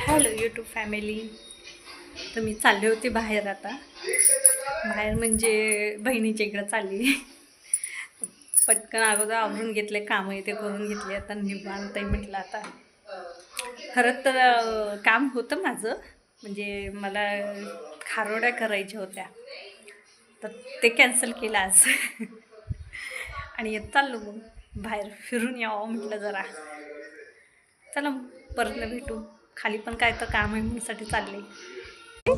Hello YouTube family. तर मी चालले होते बाहेर. आता बाहेर म्हणजे बहिणीच्या इकडं चालली. पटकन अगोदर आवरून घेतले, कामं ते करून घेतले. आता निवांत म्हटलं. आता खरं तर काम होतं माझं, म्हणजे मला खारोड्या करायच्या होत्या, तर ते कॅन्सल केलं आज. आणि येत चाललो मग बाहेर फिरून यावं म्हटलं जरा. चला मग परत भेटू. खाली पण काय तर काम आहे म्हणून चालले. हे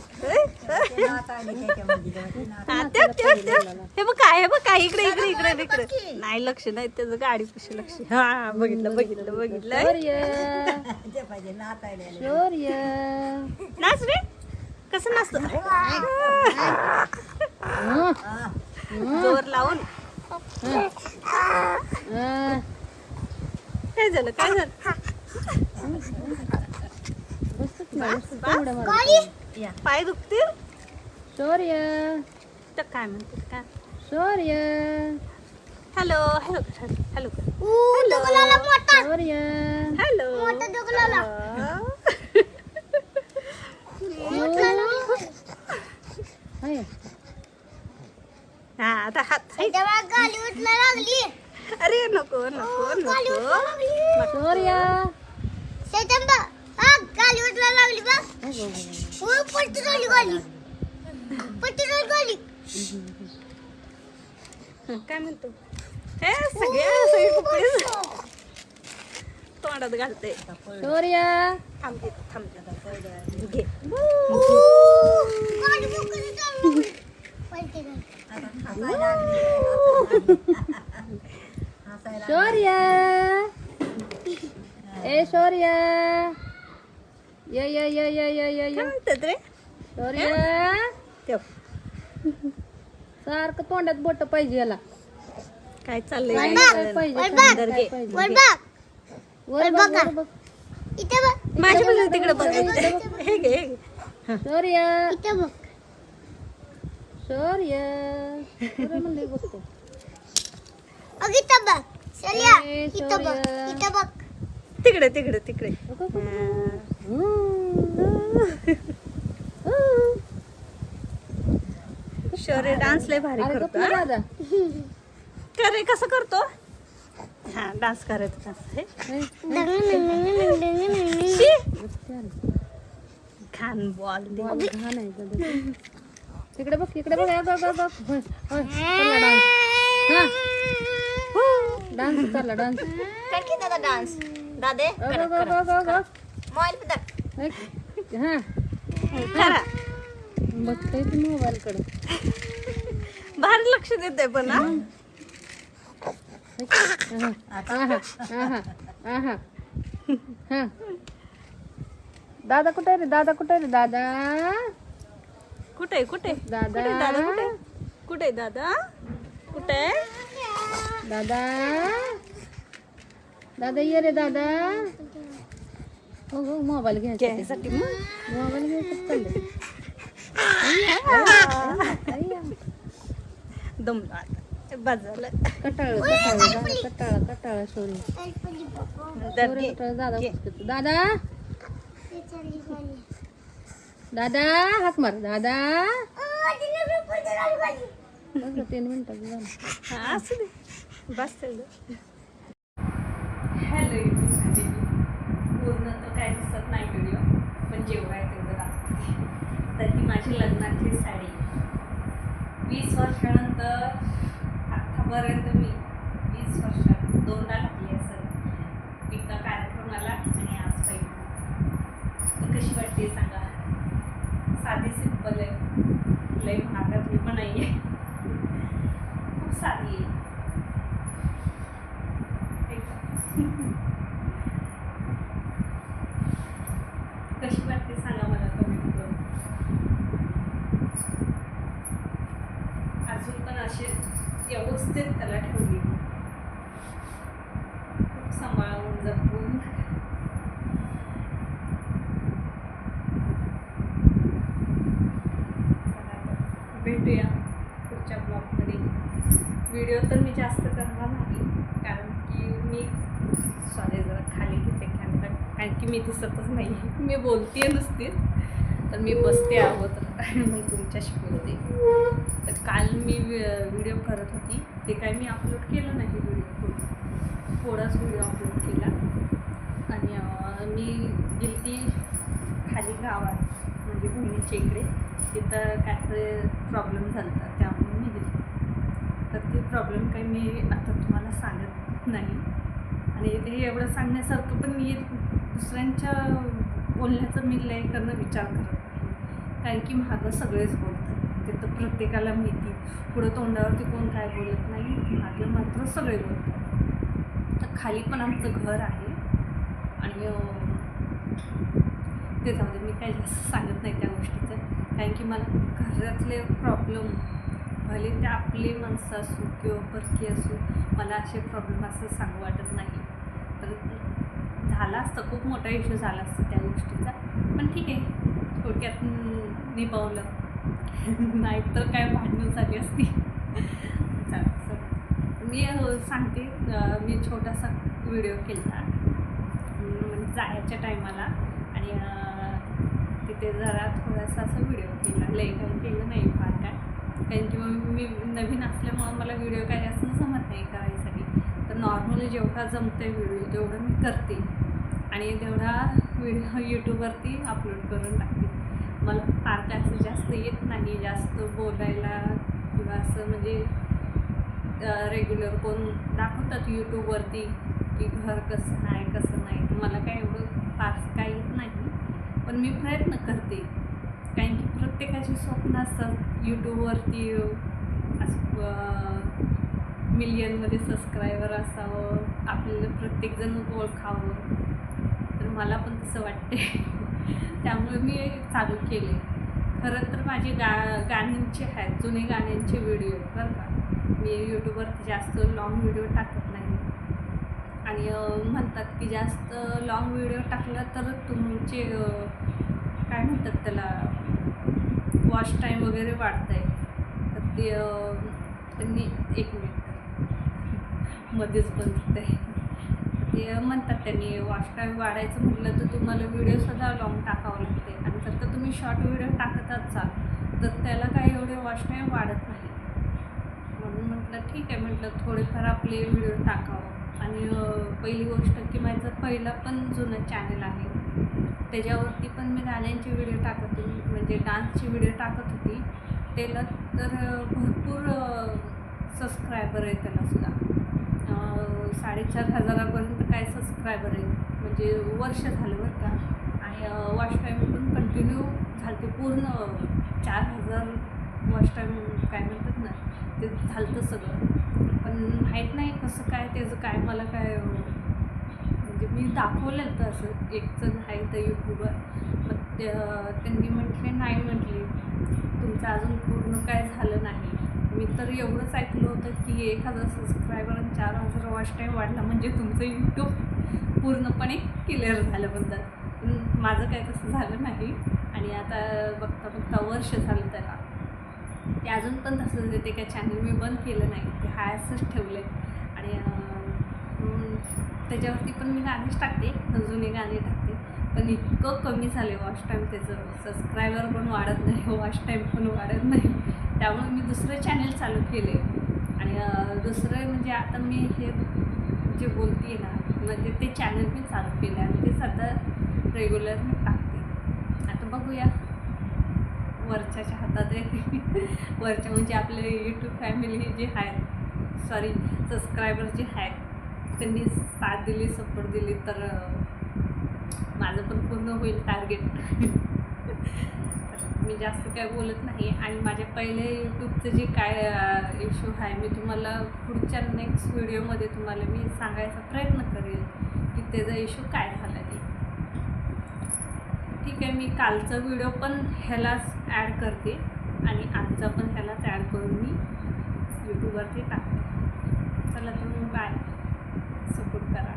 बघ काय, हे बघ काय, इकडे इकडे इकडे इकडे नाही लक्ष नाही त्याचं, गाडी कशी लक्ष. हा बघितलं बघितलं बघितलं. नाच रे, कसं नाचतो जोर लावून. काय झालं काय झालं? पाय दुखतील. शौर्य तर काय म्हणते काय? शौर्य हॅलो हॅलो हॅलो शौर्य हॅलो. हा आता हात. अरे नको नको नको. शौर्य काय म्हणतो? हे सगळे कपडे तोंडात घालते. शौर्य थांबते थांबते घे. शौर्य ए शौर्य ये ये ये ये ये ये काय म्हणतात रे? शौर्य ठेव. सारखं तोंडात बोट पाहिजे याला. काय चाललंय? काय काय पाहिजे अंदर घे. वर बघ वर बघ. माझ्या बघ तिकडे बघ. हे घे हे घे. शौर्य शौर्य शौर्य म्हणले बघतो. ए, शौर्य तिकडे तिकडे तिकडे. शौर्य डान्स लय भारी अरे करतो. गप्प ना दादा. करे कसं करतो? हा डान्स करायचं. घाण बॉल बॉल घाण आहे दादा. तिकडे बघ तिकडे बघ. बघ बघ बघ. होय, होय. चालला डान्स. हा डान्स चालला डान्स. दादा डान्स दादे बघ बघ बघ बघ बघ. हा करा. बघतोय ती मोबाईल कडे. भारी लक्ष देते पण हा. दादा कुठे रे? दादा कुठे रे? दादा कुठे कुठे दादा दादा कुठे कुठे दादा कुठे? दादा दादा ये रे दादा. हो हो मोबाईल घ्यायसाठी मग मोबाईल घ्यायचं चाललंय. दमला बाजारला. कटाळ कटाळ कटाळ कटाळ सोरी दादा दादा दादा हाक मार दादा. 3 मिनिटात झालं. हा असू दे बस तेवढं. हॅलो पूर्ण तर काय दिसत नाही व्हिडिओ, पण जेवढं आहे तेवढं दाखवते. तर ही माझी लग्नाची साडी 20 वर्षानंतर आत्तापर्यंत मी 20 वर्षात 2दा घातली असेल. एकदा कार्यक्रमाला आणि आज पहिली. तर कशी वाटते सांगा? साधी सिंपल आहे, लई महागातली पण नाही आहे, खूप साधी आहे. कशी वाटते सांगा मला कमेंट करून. अजून पण असे व्यवस्थित त्याला ठेवली, खूप सांभाळून जपून. भेटूया पुढच्या ब्लॉगमध्ये. व्हिडिओ तर मी जास्त करणार नाही, कारण की मी जरा खाली घेते कॅमेरा कारण की मी दिसतच नाही. मी बोलते नुसतीच, तर मी बसते अगोदर मग तुमच्याशी बोलते. तर काल मी व्हिडिओ करत होती, ते काय मी अपलोड केलं नाही व्हिडिओ, थोडाच व्हिडिओ अपलोड केला. आणि मी गेली खाली गावात म्हणजे बहिणीच्या इकडे, तिथं काहीतरी प्रॉब्लेम झाला होता, त्यामुळे मी गेली. तर ते प्रॉब्लेम काही मी आता तुम्हाला सांगत नाही. आणि ते एवढं सांगण्यासारखं पण मी दुसऱ्यांच्या बोलण्याचं मी लय करणं विचार करत नाही, कारण की मागं सगळेच बोलतात. ते तर प्रत्येकाला माहिती, पुढं तोंडावरती कोण काय बोलत नाही, मागे मात्र सगळे बोलतात. तर खाली पण आमचं घर आहे आणि ते जाऊ दे, मी काही जास्त सांगत नाही त्या गोष्टीचं, कारण की मला घरातले प्रॉब्लेम, भले ते आपली माणसं असो किंवा परकी असो, मला असे प्रॉब्लेम असं सांगू वाटत नाही. तर झाला असतं, खूप मोठा इश्यू झाला असतं त्या गोष्टीचा, पण ठीक आहे, थोडक्यात निभावलं. नाहीतर काय भांडणं झाली असती. मी सांगते, मी छोटासा व्हिडिओ केला म्हणजे जायच्या टायमाला, आणि तिथे जरा थोडासा असा व्हिडिओ केला, लई काही केलं नाही फार काय, कारण की मी नवीन असल्यामुळं मला व्हिडिओ काही असं जमत नाही करायसाठी. तर नॉर्मली जेवढा जमतं आहे व्हिडिओ तेवढं मी करते, आणि तेवढा व्हिडिओ यूट्यूबवरती अपलोड करून टाकते. मला फार काय असं जास्त येत नाही, जास्त बोलायला किंवा असं म्हणजे रेग्युलर कोण दाखवतात यूट्यूबवरती की घर कसं आहे कसं नाही, तर मला काय एवढं फारसं काय येत नाही, पण मी प्रयत्न करते, कारण की प्रत्येकाची स्वप्न असतात यूट्यूबवरती असं मिलियनमध्ये सबस्क्रायबर असावं, आपल्याला प्रत्येकजण ओळखावं. तर मला पण तसं वाटते. त्यामुळे मी चालू केले. खरं तर माझे गाण्यांचे आहेत, जुने गाण्यांचे व्हिडिओ बरं का. मी यूट्यूबवरती जास्त लाँग व्हिडिओ टाकत नाही, आणि म्हणतात की जास्त लाँग व्हिडिओ टाकला तर तुमचे काय म्हणतात त्याला, वॉच टाईम वगैरे वाढत आहे. तर ते त्यांनी एक मिनिट मध्येच बंद होत आहे. ते म्हणतात त्यांनी वॉच टाईम वाढायचं म्हटलं तर तुम्हाला व्हिडिओसुद्धा लाँग टाकावं लागते, आणि जर का तुम्ही शॉर्ट व्हिडिओ टाकत असाल तर त्याला काही एवढे वॉच टाईम वाढत नाही. म्हणून म्हटलं ठीक आहे, म्हटलं थोडेफार आपले व्हिडिओ टाकावं. आणि पहिली गोष्ट की माझं पहिला पण जुनं चॅनल आहे, त्याच्यावरती पण मी गाण्यांचे व्हिडिओ टाकत होती, म्हणजे डान्सचे व्हिडिओ टाकत होती. त्याला तर भरपूर सबस्क्रायबर आहे, त्यालासुद्धा 4,500पर्यंत काय सबस्क्रायबर आहे, म्हणजे वर्ष झालं बरं का. आणि वॉच टाईम पण कंटिन्यू झालं, ते पूर्ण 4,000 वॉच टाईम काय म्हणतात ना, ते झालं सगळं. पण माहीत नाही कसं काय त्याचं काय, मला काय म्हणजे मी दाखवलं तर असं एक जण आहे तर यूट्यूबर, मग त्यांनी म्हटले नाही, म्हटले तुमचं अजून पूर्ण काय झालं नाही. मी तर एवढंच ऐकलं होतं की 1,000 सबस्क्रायबर आणि 4,000 वॉच टाईम वाढला म्हणजे तुमचं यूट्यूब पूर्णपणे क्लिअर झालं म्हणतात. पण माझं काय तसं झालं नाही, आणि आता बघता बघता वर्ष झालं त्याला. ते अजून पण तसंच आहे, ते काय चॅनल मी बंद केलं नाही, ते हाय असंच ठेवलं आहे. आणि त्याच्यावरती पण मी गाणेच टाकते, जुने गाणे टाकते, पण इतकं कमी झाले वॉच टाईम, त्याचं सबस्क्रायबर पण वाढत नाही, वॉच टाईम पण वाढत नाही. त्यामुळे मी दुसरं चॅनल चालू केले. आणि दुसरं म्हणजे आता मी हे जे बोलते ना, म्हणजे ते चॅनल मी चालू केलं आणि ते सध्या रेग्युलर मी टाकते. आता बघूया, वरच्याच्या हातात आहे. वरच्या म्हणजे आपले यूट्यूब फॅमिली जे आहेत, सॉरी सबस्क्रायबर जे आहेत, त्यांनी साथ दिली, सपोर्ट दिली तर माझं पण पूर्ण होईल टार्गेट. मी जास्त काय बोलत नाही. आणि माझ्या पहिले यूट्यूबचं जे काय इश्यू आहे, मी तुम्हाला पुढच्या नेक्स्ट व्हिडिओमध्ये तुम्हाला मी सांगायचा प्रयत्न करेल की त्याचा इश्यू काय झाला ते. ठीक आहे, मी कालचा व्हिडिओ पण ह्यालाच ॲड करते आणि आजचा पण ह्यालाच ॲड करून मी यूट्यूबवरती टाकते. चला तर मग बाय, सपोर्ट करा.